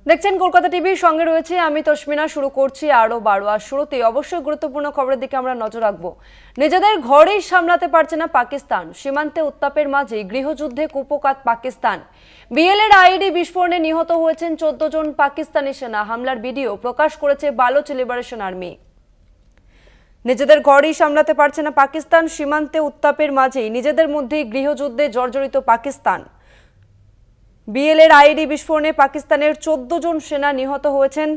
দেখছেন কলকাতা টিভির সঙ্গে রয়েছে আমি তসমিনা। শুরু করছি আরো 12। আর শুরুতেই অবশ্যই গুরুত্বপূর্ণ খবরের দিকে আমরা নজর রাখবো। নিজেদের ঘরেই সামলাতে পারছে না পাকিস্তান, সীমান্তে উত্তাপের মাঝে গৃহযুদ্ধে কুপোকাত পাকিস্তান। বিএলএর আইডি বিস্ফোরণে নিহত হয়েছেন 14 জন পাকিস্তানি সেনা। হামলার ভিডিও প্রকাশ করেছে বালুচ লিবারেশন আর্মি। নিজেদের ঘরেই সামলাতে পারছে না পাকিস্তান, সীমান্তে উত্তাপের মাঝেই নিজেদের মধ্যেই গৃহযুদ্ধে জর্জরিত পাকিস্তান। বিএলএর আইডি বিস্ফোরণে পাকিস্তানের 14 জন সেনা নিহত হয়েছেন,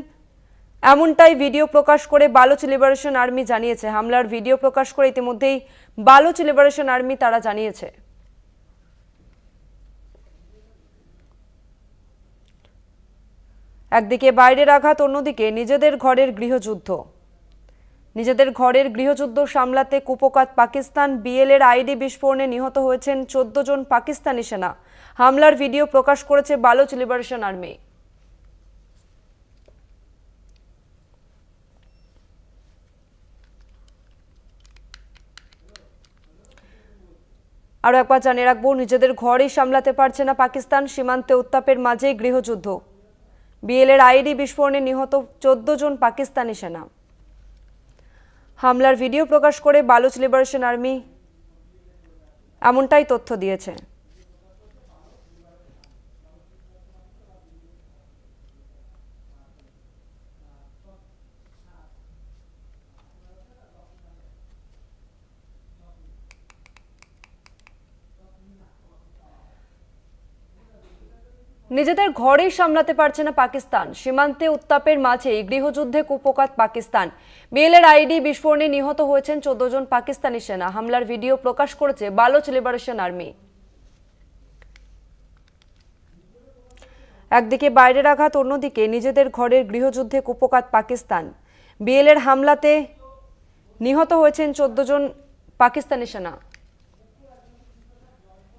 এমনটাই ভিডিও প্রকাশ করে বালুচ লিবারেশন আর্মি জানিয়েছে। হামলার ভিডিও প্রকাশ করে ইতিমধ্যেই বালুচ লিবারেশন আর্মি তারা জানিয়েছে। একদিকে বাইরের আঘাত, অন্যদিকে নিজেদের ঘরের গৃহযুদ্ধ। নিজেদের ঘরের গৃহযুদ্ধ সামলাতে কুপোকাত পাকিস্তান। বিএলএর আইডি বিস্ফোরণে নিহত হয়েছেন 14 জন পাকিস্তানি সেনা। হামলার ভিডিও প্রকাশ করেছে বালুচ লিবারেশন আর্মি। আরো একবার জানিয়ে রাখবো, নিজেদের ঘরেই সামলাতে পারছে না পাকিস্তান, সীমান্তে উত্তাপের মাঝেই গৃহযুদ্ধ। বিএলএর আইডি বিস্ফোরণে নিহত 14 জন পাকিস্তানি সেনা। হামলার ভিডিও প্রকাশ করে বালুচ লিবারেশন আর্মি এমনটাই তথ্য দিয়েছে। নিজেদের ঘরেই সামলাতে পারছে না পাকিস্তান, সীমান্তে উত্তাপের মাঝেই গৃহযুদ্ধে কুপোকাত পাকিস্তান। বিএলএর আইডি বিস্ফোরণে নিহত হয়েছেন 14 জন পাকিস্তানি সেনা। হামলার ভিডিও প্রকাশ করেছে বালুচ লিবারেশন আর্মি। একদিকে বাইরের আঘাত, অন্যদিকে নিজেদের ঘরের গৃহযুদ্ধে কুপোকাত পাকিস্তান। বিএলএর হামলাতে নিহত হয়েছেন 14 জন পাকিস্তানি সেনা।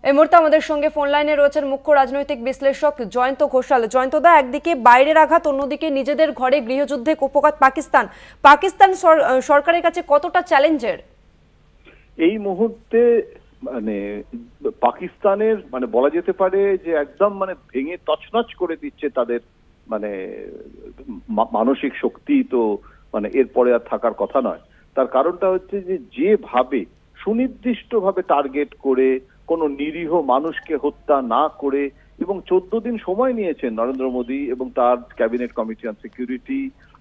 এই মুহূর্তে আমাদের সঙ্গে ফোন লাইনে রয়েছেন মুখ্য রাজনৈতিক বিশ্লেষক জয়ন্ত ঘোষাল। জয়ন্তদা, একদিকে বাইরের আঘাত, অন্যদিকে নিজেদের ঘরে গৃহযুদ্ধে কুপোকাত পাকিস্তান। পাকিস্তান সরকারের কাছে কতটা চ্যালেঞ্জের এই মুহূর্তে? মানে পাকিস্তানের বলা যেতে পারে যে একদম ভেঙে তছনছ করে দিচ্ছে তাদের মানসিক শক্তি। তো এরপরে আর থাকার কথা নয়। তার কারণটা হচ্ছে যে যেভাবে সুনির্দিষ্টভাবে টার্গেট করে কোনো নিরীহ মানুষকে হত্যা না করে, এবং 14 দিন সময় নিয়েছেন নরেন্দ্র মোদী এবং তার ক্যাবিনেট কমিটি অন সিকিউরিটি,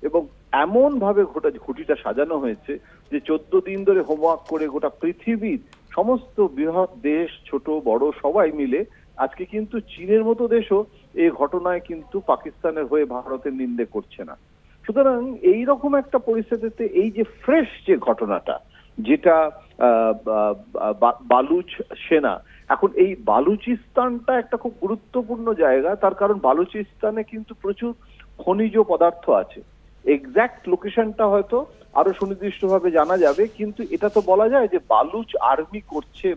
এবং এমন ভাবে ঘটিটা সাজানো হয়েছে যে 14 দিন ধরে হোমওয়ার্ক করে গোটা পৃথিবীর সমস্ত বৃহৎ দেশ, ছোট বড় সবাই মিলে আজকে কিন্তু চীনের মতো দেশও এই ঘটনায় কিন্তু পাকিস্তানের হয়ে ভারতের নিন্দে করছে না। সুতরাং এইরকম একটা পরিস্থিতিতে এই যে ফ্রেশ যে ঘটনাটা, যেটা বালুচ সেনা, এখন এই বালুচিস্তানটা একটা খুব গুরুত্বপূর্ণ জায়গা। তার কারণ বালুচিস্তানে কিন্তু প্রচুর খনিজ পদার্থ আছে। এক্সাক্ট লোকেশনটা হয়তো আরো সুনির্দিষ্টভাবে জানা যাবে, কিন্তু এটা তো বলা যায় যে বালুচ আর্মি করছে,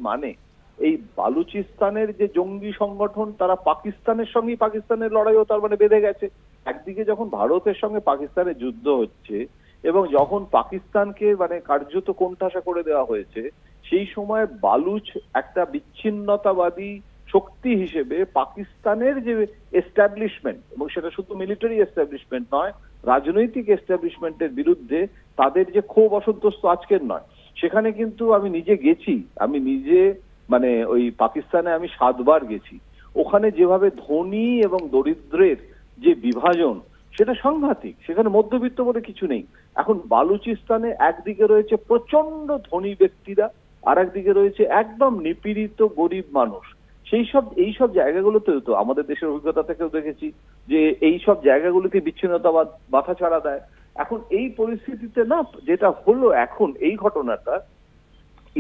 এই বালুচিস্তানের যে জঙ্গি সংগঠন, তারা পাকিস্তানের সঙ্গে পাকিস্তানের লড়াইও তার বেঁধে গেছে। একদিকে যখন ভারতের সঙ্গে পাকিস্তানের যুদ্ধ হচ্ছে এবং যখন পাকিস্তানকে কার্যত কোণঠাসা করে দেওয়া হয়েছে, সেই সময় বালুচ একটা বিচ্ছিন্নতাবাদী শক্তি হিসেবে পাকিস্তানের যে এস্টাবলিশমেন্ট, এবং সেটা শুধু মিলিটারি এস্টাবলিশমেন্ট নয়, রাজনৈতিক এস্টাবলিশমেন্টের বিরুদ্ধে তাদের যে ক্ষোভ অসন্তোষ আজকের নয়। সেখানে কিন্তু আমি নিজে গেছি, আমি নিজে ওই পাকিস্তানে আমি 7 বার গেছি। ওখানে যেভাবে ধনী এবং দরিদ্রের যে বিভাজন, সেটা সাংঘাতিক। সেখানে মধ্যবিত্ত বলে কিছু নেই। এখন বালুচিস্তানে একদিকে রয়েছে প্রচন্ড ধনী ব্যক্তিরা, আর একদিকে রয়েছে একদম নিপীড়িত গরিব মানুষ। এইসব জায়গাগুলোতেও তো আমাদের দেশের অভিজ্ঞতা থেকেও দেখেছি যে এইসব জায়গাগুলোতে বিচ্ছিন্নতাবাদ মাথা ছাড়া দেয়। এখন এই পরিস্থিতিতে না, যেটা হলো এখন এই ঘটনাটা,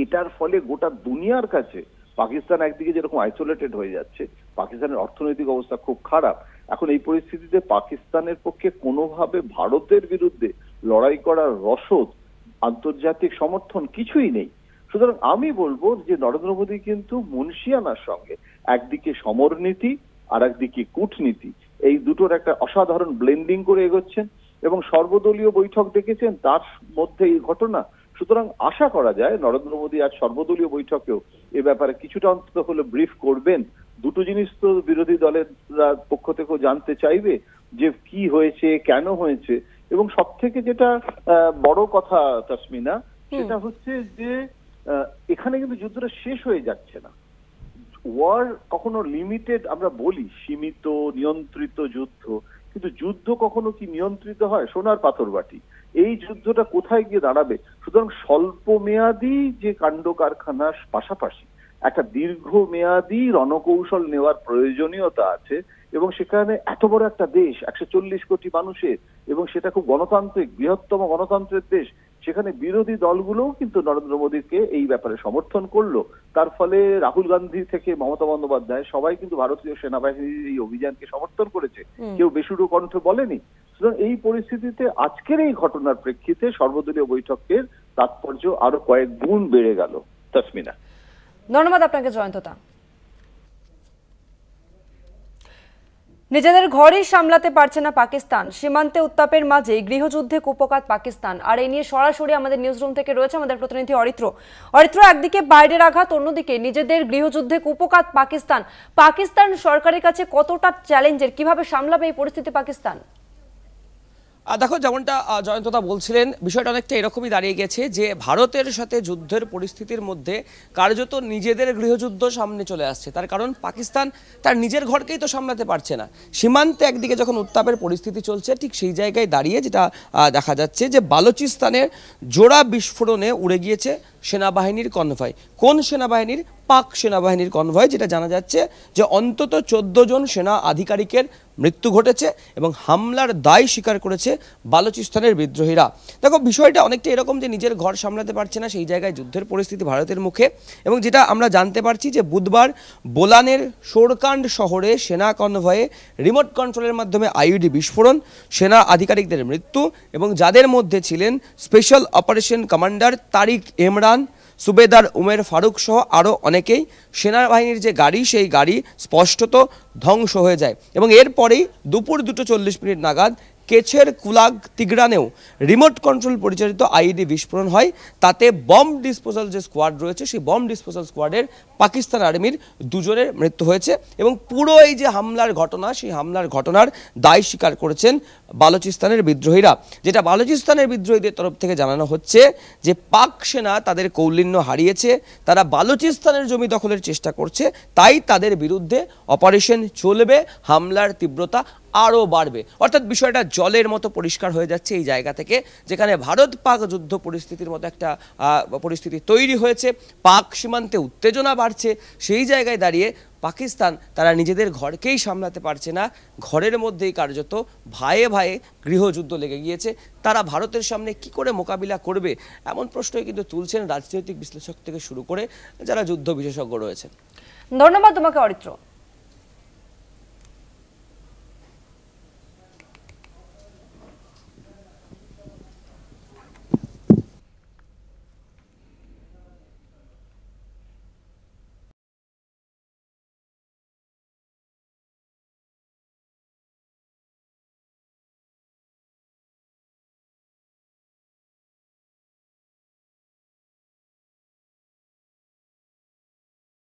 এটার ফলে গোটা দুনিয়ার কাছে পাকিস্তান একদিকে যেরকম আইসোলেটেড হয়ে যাচ্ছে, পাকিস্তানের অর্থনৈতিক অবস্থা খুব খারাপ। এখন এই পরিস্থিতিতে পাকিস্তানের পক্ষে কোনোভাবে ভারতের বিরুদ্ধে লড়াই করার রসদ, আন্তর্জাতিক সমর্থন কিছুই নেই। সুতরাং আমি বলবো যে নরেন্দ্র মোদী কিন্তু মুন্সিয়ানার সঙ্গে একদিকে সমরনীতি আর একদিকে কূটনীতি, এই দুটোর একটা অসাধারণ ব্লেন্ডিং করে এগোচ্ছেন, এবং সর্বদলীয় বৈঠক ডেকেছেন তার মধ্যে এই ঘটনা। সুতরাং আশা করা যায় নরেন্দ্র মোদী আজ সর্বদলীয় বৈঠকেও এ ব্যাপারে কিছুটা অন্তত হলে ব্রিফ করবেন দুটো জিনিস তো বিরোধী দলের পক্ষ থেকেও জানতে চাইবে, যে কি হয়েছে, কেন হয়েছে। এবং সব থেকে যেটা বড় কথা তাসমিনা, সেটা হচ্ছে যে এখানে কিন্তু যুদ্ধটা শেষ হয়ে যাচ্ছে না। ওয়ার কখনো লিমিটেড, আমরা বলি সীমিত নিয়ন্ত্রিত যুদ্ধ, কিন্তু যুদ্ধ কখনো কি নিয়ন্ত্রিত হয়? সোনার পাথর বাটি। এই যুদ্ধটা কোথায় গিয়ে দাঁড়াবে? সুতরাং স্বল্প মেয়াদী যে কাণ্ড কারখানার পাশাপাশি একটা দীর্ঘমেয়াদী রণকৌশল নেওয়ার প্রয়োজনীয়তা আছে। এবং সেখানে এত বড় একটা দেশ, 140 কোটি মানুষের, এবং সেটা খুব গণতান্ত্রিক, বৃহত্তম গণতন্ত্রের দেশ, সেখানে বিরোধী দলগুলোও কিন্তু নরেন্দ্র মোদীকে এই ব্যাপারে সমর্থন করলো। তার ফলে রাহুল গান্ধী থেকে মমতা বন্দ্যোপাধ্যায় সবাই কিন্তু ভারতীয় সেনাবাহিনীর এই অভিযানকে সমর্থন করেছে, কেউ বেসুরো কণ্ঠে বলেনি। সুতরাং এই পরিস্থিতিতে আজকের এই ঘটনার প্রেক্ষিতে সর্বদলীয় বৈঠকের তাৎপর্য আরো কয়েক গুণ বেড়ে গেল। তাসমিনা, ধন্যবাদ আপনাকে জয়ন্তদা। নিজেদের ঘরেই সামলাতে পারছে না পাকিস্তান, সীমান্তে উত্তাপের মাঝে গৃহযুদ্ধে কুপকাত পাকিস্তান। আর এই নিয়ে সরাসরি আমাদের নিউজ রুম থেকে রয়েছে আমাদের প্রতিনিধি অরিত্র। একদিকে বাইরের আঘাত, অন্যদিকে নিজেদের গৃহযুদ্ধে কুপকাত পাকিস্তান। পাকিস্তান সরকারের কাছে কতটা চ্যালেঞ্জের, কিভাবে সামলাবে এই পরিস্থিতি পাকিস্তান? দেখো, যেমনটা জয়ন্তদা বলছিলেন, বিষয়টা অনেকটা এরকমই দাঁড়িয়ে গেছে যে ভারতের সাথে যুদ্ধের পরিস্থিতির মধ্যে কার্যত নিজেদের গৃহযুদ্ধ সামনে চলে আসছে। তার কারণ পাকিস্তান তার নিজের ঘরকেই তো সামলাতে পারছে না। সীমান্তে একদিকে যখন উত্তাপের পরিস্থিতি চলছে, ঠিক সেই জায়গায় দাঁড়িয়ে যেটা দেখা যাচ্ছে যে বালুচিস্তানের জোড়া বিস্ফোরণে উড়ে গিয়েছে সেনাবাহিনীর কনভয়। কোন সেনাবাহিনীর? পাক সেনাবাহিনীর কনভয়। যেটা জানা যাচ্ছে যে অন্তত 14 জন সেনা আধিকারিকের মৃত্যু ঘটেছে এবং হামলার দায় স্বীকার করেছে বালুচিস্তানের বিদ্রোহীরা। দেখো, বিষয়টা অনেকটা এরকম যে নিজের ঘর সামলাতে পারছে না, সেই জায়গায় যুদ্ধের পরিস্থিতি ভারতের মুখে। এবং যেটা আমরা জানতে পারছি যে বুধবার বোলানের শোরকান্ড শহরে সেনা কনভয়ে রিমোট কন্ট্রোলের মাধ্যমে আইইডি বিস্ফোরণ, সেনা আধিকারিকদের মৃত্যু, এবং যাদের মধ্যে ছিলেন স্পেশাল অপারেশন কমান্ডার তারিক ইমরান, সুবেদার উমের ফারুক সহ আরও অনেকেই। সেনাবাহিনীর যে গাড়ি, সেই গাড়ি স্পষ্টত ধ্বংস হয়ে যায়। এবং এরপরেই দুপুর 2:40 নাগাদ কেছের কুলাগ তিগরানেও রিমোট কন্ট্রোল পরিচালিত আইইডি বিস্ফোরণ হয়। তাতে বম্ব ডিসপোজাল যে স্কোয়াড রয়েছে, সেই বম্ব ডিসপোজাল স্কোয়াডের পাকিস্তান আর্মির 2 জনের মৃত্যু হয়েছে। এবং পুরো এই যে হামলার ঘটনা, সেই হামলার ঘটনার দায় স্বীকার করেছেন বালুচিস্তানের বিদ্রোহীরা। যেটা বালুচিস্তানের বিদ্রোহীদের তরফ থেকে জানানো হচ্ছে যে পাক সেনা তাদের কৌলিন্য হারিয়েছে, তারা বালুচিস্তানের জমি দখলের চেষ্টা করছে, তাই তাদের বিরুদ্ধে অপারেশন চলবে, হামলার তীব্রতা আরও বাড়বে। অর্থাৎ বিষয়টা জলের মতো পরিষ্কার হয়ে যাচ্ছে এই জায়গা থেকে, যেখানে ভারত পাক যুদ্ধ পরিস্থিতির মতো একটা পরিস্থিতি তৈরি হয়েছে, পাক সীমান্তে উত্তেজনা বাড়ছে। সেই জায়গায় দাঁড়িয়ে পাকিস্তান তারা নিজেদের ঘরকেই সামলাতে পারছে না, ঘরের মধ্যেই কার্যত ভাইয়ে ভাইয়ে গৃহযুদ্ধ লেগে গিয়েছে। তারা ভারতের সামনে কি করে মোকাবিলা করবে, এমন প্রশ্নই কিন্তু তুলছেন রাজনৈতিক বিশ্লেষক থেকে শুরু করে যারা যুদ্ধ বিশেষজ্ঞ রয়েছেন। ধন্যবাদ তোমাকে অরিত্র।